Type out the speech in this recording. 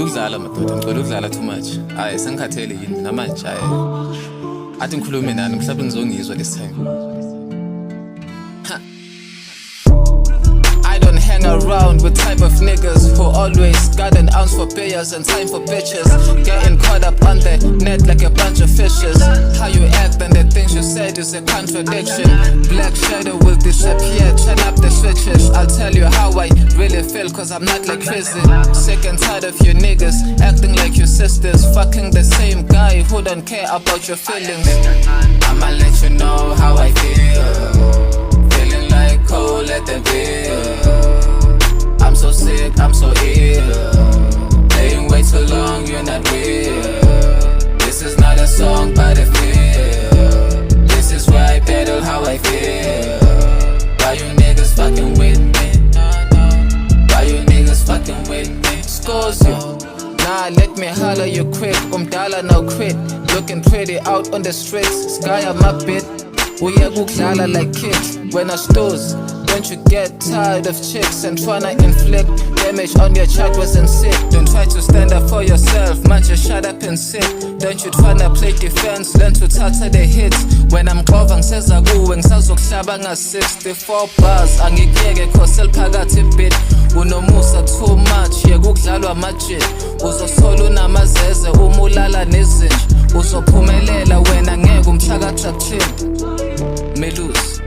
ukudlala madoda, ngicela ukudlala too much. Hayi sengikhathele yini namanje hayi. Athi ngikhulume nani mhlawumbe ngizongizwa this time. I don't hang around with type of niggas who always got an ounce for payers and time for bitches. Getting caught up on the net like a bunch of fishes. How you act and the things you said is a contradiction. Black shadow will disappear, turn up the switches. I'll tell you how I really feel cause I'm not like crazy. Sick and tired of you niggas acting like your sisters. Fucking the same guy who don't care about your feelings. I'ma let you know how I feel. Feeling like cold at the bill. I'm so sick, I'm so ill. Playing way too long, you're not real. This is not a song but a feel. This is where I battle how I feel. Why you niggas fucking with me? Why you niggas fucking with me? Scores you. Nah, let me holler you quick. Umdala now quit. Looking pretty out on the streets. Sky I'm a bit. Uyakudlala like kids when I stores. Don't you get tired of chicks and tryna inflict damage on your chart wasn't sick. Don't try to stand up for yourself, man, just shut up and sit. Don't you tryna play defense, learn to tatter the hits. When I'm qova ngiseza kuwe ngisazokuhlaba nga 64 bars. Angikiyeke khosel phakathi bit. Unomusa too much, yekudlalwa amajit. Uzothola unamazeze uma ulala nezinja. Uzophumelela wena ngeke umthakatha thini. Melusi.